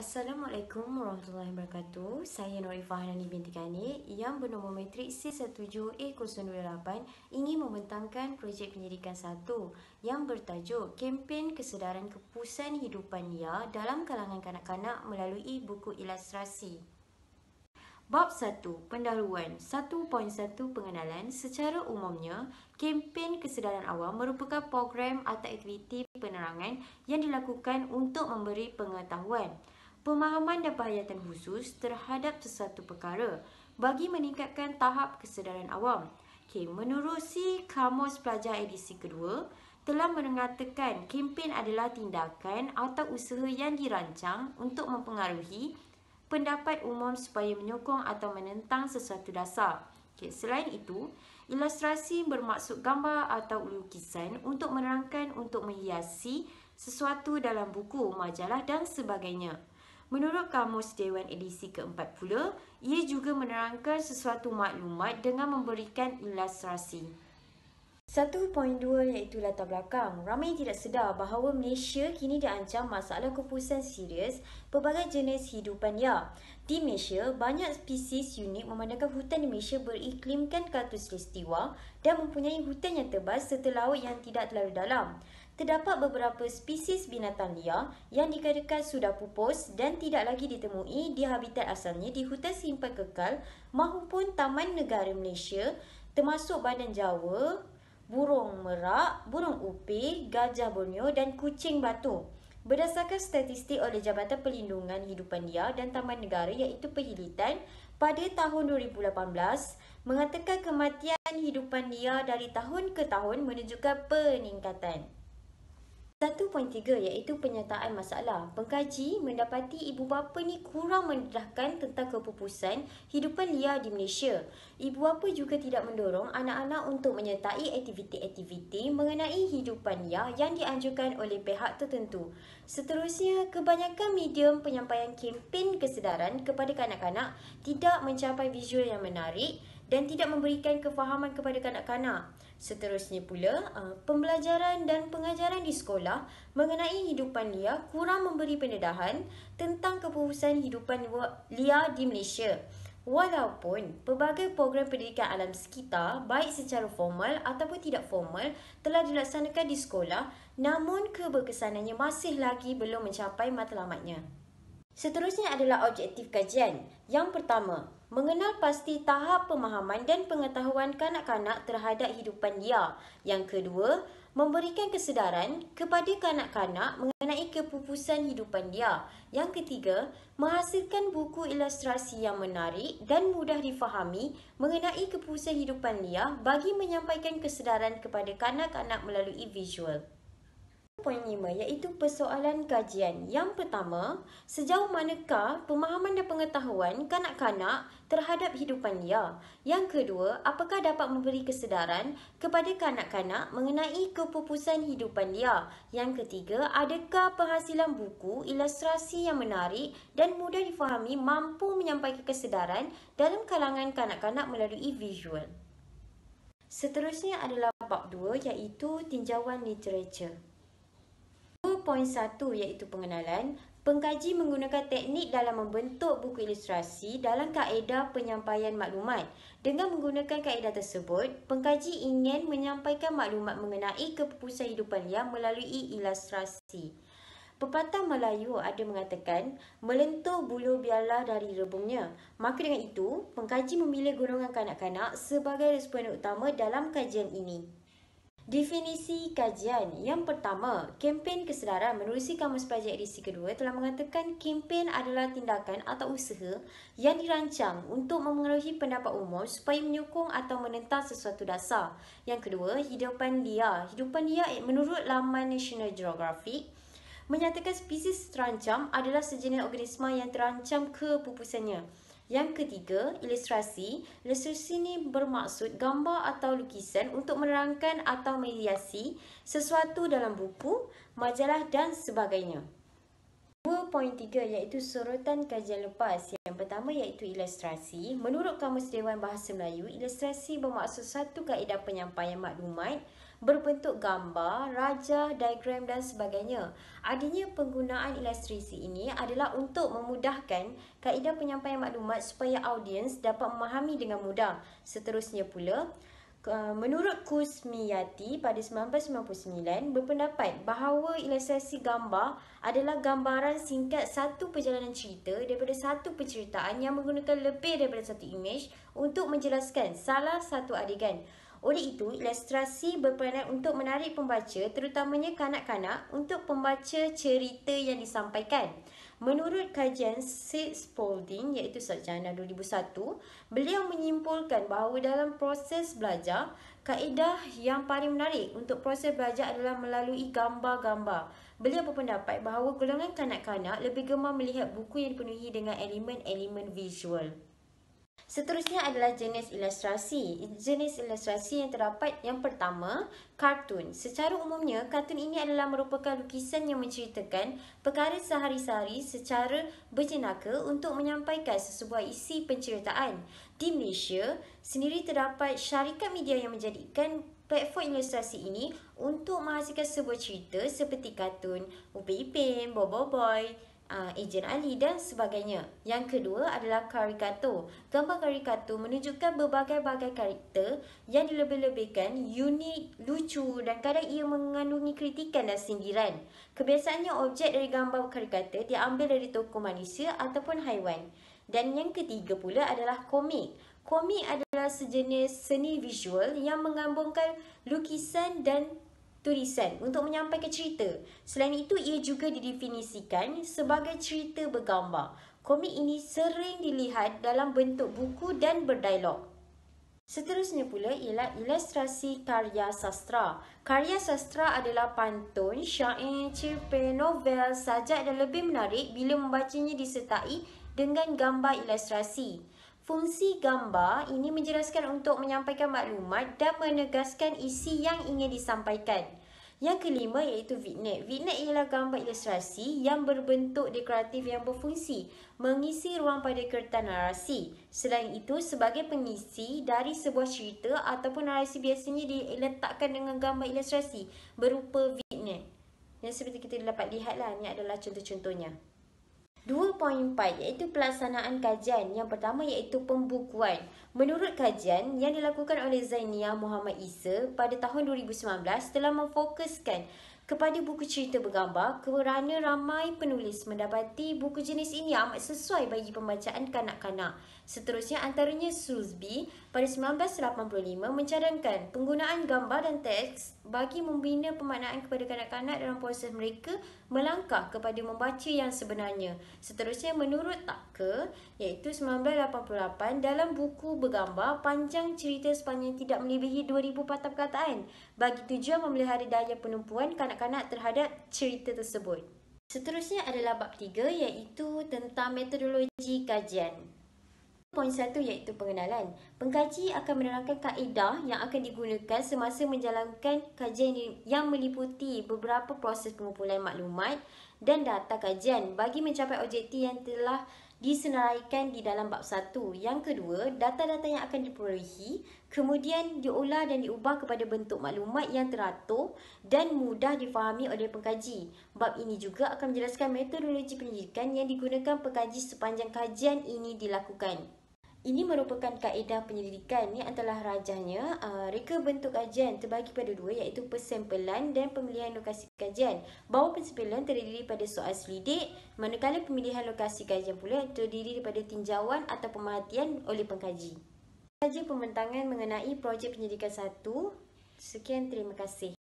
Assalamualaikum warahmatullahi wabarakatuh. Saya Norifah Hanani binti Kani yang bernombor matrik C17A028 ingin membentangkan projek pendidikan 1 yang bertajuk Kempen Kesedaran Kepupusan Hidupan Lia dalam kalangan kanak-kanak melalui buku ilustrasi. Bab 1. Pendahuluan 1.1 Pengenalan. Secara umumnya, kempen kesedaran awam merupakan program atau aktiviti penerangan yang dilakukan untuk memberi pengetahuan, pemahaman dan perhatian khusus terhadap sesuatu perkara bagi meningkatkan tahap kesedaran awam. Menurut si Kamus Pelajar edisi kedua, telah mengatakan kempen adalah tindakan atau usaha yang dirancang untuk mempengaruhi pendapat umum supaya menyokong atau menentang sesuatu dasar. Selain itu, ilustrasi bermaksud gambar atau lukisan untuk menerangkan, untuk menghiasi sesuatu dalam buku, majalah dan sebagainya. Menurut Kamus Dewan edisi keempat pula, ia juga menerangkan sesuatu maklumat dengan memberikan ilustrasi. 1.2 iaitu latar belakang. Ramai tidak sedar bahawa Malaysia kini diancam masalah kepupusan serius pelbagai jenis hidupan liar. Di Malaysia, banyak spesies unik memandangkan hutan di Malaysia beriklimkan khatulistiwa dan mempunyai hutan yang tebal serta laut yang tidak terlalu dalam. Terdapat beberapa spesies binatang liar yang dikatakan sudah pupus dan tidak lagi ditemui di habitat asalnya di hutan simpan kekal maupun Taman Negara Malaysia, termasuk badan Jawa, burung merak, burung upik, gajah Borneo dan kucing batu. Berdasarkan statistik oleh Jabatan Perlindungan Hidupan Liar dan Taman Negara iaitu Perhilitan pada tahun 2018 mengatakan kematian hidupan liar dari tahun ke tahun menunjukkan peningkatan. 1.3 iaitu penyertaan masalah. Pengkaji mendapati ibu bapa ni kurang mendedahkan tentang kepupusan hidupan liar di Malaysia. Ibu bapa juga tidak mendorong anak-anak untuk menyertai aktiviti-aktiviti mengenai hidupan liar yang dianjurkan oleh pihak tertentu. Seterusnya, kebanyakan medium penyampaian kempen kesedaran kepada kanak-kanak tidak mencapai visual yang menarik dan tidak memberikan kefahaman kepada kanak-kanak. Seterusnya pula, pembelajaran dan pengajaran di sekolah mengenai hidupan liar kurang memberi pendedahan tentang kepupusan hidupan liar di Malaysia. Walaupun pelbagai program pendidikan alam sekitar, baik secara formal ataupun tidak formal, telah dilaksanakan di sekolah, namun keberkesanannya masih lagi belum mencapai matlamatnya. Seterusnya adalah objektif kajian. Yang pertama, mengenal pasti tahap pemahaman dan pengetahuan kanak-kanak terhadap hidupan liar. Yang kedua, memberikan kesedaran kepada kanak-kanak mengenai kepupusan hidupan liar. Yang ketiga, menghasilkan buku ilustrasi yang menarik dan mudah difahami mengenai kepupusan hidupan liar bagi menyampaikan kesedaran kepada kanak-kanak melalui visual. 5 iaitu persoalan kajian. Yang pertama, sejauh manakah pemahaman dan pengetahuan kanak-kanak terhadap hidupan liar? Yang kedua, apakah dapat memberi kesedaran kepada kanak-kanak mengenai kepupusan hidupan liar? Yang ketiga, adakah penghasilan buku ilustrasi yang menarik dan mudah difahami mampu menyampaikan kesedaran dalam kalangan kanak-kanak melalui visual? Seterusnya adalah bab 2 iaitu tinjauan literatur. 2.1 iaitu pengenalan. Pengkaji menggunakan teknik dalam membentuk buku ilustrasi dalam kaedah penyampaian maklumat. Dengan menggunakan kaedah tersebut, pengkaji ingin menyampaikan maklumat mengenai kepupusan hidupan liar melalui ilustrasi. Pepatah Melayu ada mengatakan, melentur bulu biarlah dari rebungnya. Maka dengan itu, pengkaji memilih golongan kanak-kanak sebagai responden utama dalam kajian ini. Definisi kajian. Yang pertama, kempen kesedaran. Menurut si Kamus Pelajar edisi kedua telah mengatakan kempen adalah tindakan atau usaha yang dirancang untuk memengaruhi pendapat umum supaya menyokong atau menentang sesuatu dasar. Yang kedua, hidupan liar. Hidupan liar menurut laman National Geographic menyatakan spesies terancam adalah sejenis organisma yang terancam kepupusannya. Yang ketiga, ilustrasi. Ilustrasi ini bermaksud gambar atau lukisan untuk menerangkan atau menghiasi sesuatu dalam buku, majalah dan sebagainya. 2.3 iaitu sorotan kajian lepas. Yang pertama iaitu ilustrasi. Menurut Kamus Dewan Bahasa Melayu, ilustrasi bermaksud satu kaedah penyampaian maklumat berbentuk gambar, rajah, diagram dan sebagainya. Adanya penggunaan ilustrasi ini adalah untuk memudahkan kaedah penyampaian maklumat supaya audiens dapat memahami dengan mudah. Seterusnya pula, menurut Kusmiyati pada 1999 berpendapat bahawa ilustrasi gambar adalah gambaran singkat satu perjalanan cerita daripada satu penceritaan yang menggunakan lebih daripada satu imej untuk menjelaskan salah satu adegan. Oleh itu, ilustrasi berperanan untuk menarik pembaca, terutamanya kanak-kanak, untuk membaca cerita yang disampaikan. Menurut kajian Sid Spalding iaitu sarjana 2001, beliau menyimpulkan bahawa dalam proses belajar, kaedah yang paling menarik untuk proses belajar adalah melalui gambar-gambar. Beliau berpendapat bahawa golongan kanak-kanak lebih gemar melihat buku yang dipenuhi dengan elemen-elemen visual. Seterusnya adalah jenis ilustrasi. Jenis ilustrasi yang terdapat yang pertama, kartun. Secara umumnya, kartun ini adalah merupakan lukisan yang menceritakan perkara sehari-hari secara berjenaka untuk menyampaikan sesebuah isi penceritaan. Di Malaysia sendiri terdapat syarikat media yang menjadikan platform ilustrasi ini untuk menghasilkan sebuah cerita seperti kartun Upin Ipin, Bobo Boy, Ejen Ali dan sebagainya. Yang kedua adalah karikatur. Gambar karikatur menunjukkan berbagai-bagai karakter yang dilebih-lebihkan, unik, lucu dan kadang ia mengandungi kritikan dan sindiran. Kebiasaannya objek dari gambar karikatur diambil dari tokoh manusia ataupun haiwan. Dan yang ketiga pula adalah komik. Komik adalah sejenis seni visual yang menggabungkan lukisan dan tulisan untuk menyampaikan cerita. Selain itu, ia juga didefinisikan sebagai cerita bergambar. Komik ini sering dilihat dalam bentuk buku dan berdialog. Seterusnya pula ialah ilustrasi karya sastra. Karya sastra adalah pantun, syair, cerpen, novel, sajak dan lebih menarik bila membacanya disertai dengan gambar ilustrasi. Fungsi gambar ini menjelaskan untuk menyampaikan maklumat dan menegaskan isi yang ingin disampaikan. Yang kelima iaitu vignette. Vignette ialah gambar ilustrasi yang berbentuk dekoratif yang berfungsi mengisi ruang pada kertas narasi. Selain itu, sebagai pengisi dari sebuah cerita ataupun narasi biasanya diletakkan dengan gambar ilustrasi berupa vignette. Yang seperti kita dapat lihatlah, ini adalah contoh-contohnya. 2.4 iaitu pelaksanaan kajian. Yang pertama iaitu pembukuan. Menurut kajian yang dilakukan oleh Zainiah Muhammad Isa pada tahun 2019 telah memfokuskan kepada buku cerita bergambar kerana ramai penulis mendapati buku jenis ini amat sesuai bagi pembacaan kanak-kanak. Seterusnya antaranya Soulsby pada 1985 mencadangkan penggunaan gambar dan teks bagi membina pemaknaan kepada kanak-kanak dalam proses mereka melangkah kepada membaca yang sebenarnya. Seterusnya menurut Tucker iaitu 1988 dalam buku bergambar panjang cerita sepanjang tidak melebihi 2000 patah perkataan bagi tujuan memelihara daya penumpuan kanak-kanak terhadap cerita tersebut. Seterusnya adalah bab 3 iaitu tentang metodologi kajian. Poin 1 iaitu pengenalan. Pengkaji akan menerangkan kaedah yang akan digunakan semasa menjalankan kajian yang meliputi beberapa proses pengumpulan maklumat dan data kajian bagi mencapai objektif yang telah disenaraikan di dalam bab 1. Yang kedua, data-data yang akan diperolehi kemudian diolah dan diubah kepada bentuk maklumat yang teratur dan mudah difahami oleh pengkaji. Bab ini juga akan menjelaskan metodologi penyidikan yang digunakan pengkaji sepanjang kajian ini dilakukan. Ini merupakan kaedah penyelidikan. Ini adalah rajahnya. Reka bentuk kajian terbagi pada dua iaitu persempelan dan pemilihan lokasi kajian. Bahawa persempelan terdiri pada soal selidik, manakala pemilihan lokasi kajian pula terdiri daripada tinjauan atau pemerhatian oleh pengkaji. Saja pembentangan mengenai projek penyelidikan 1. Sekian, terima kasih.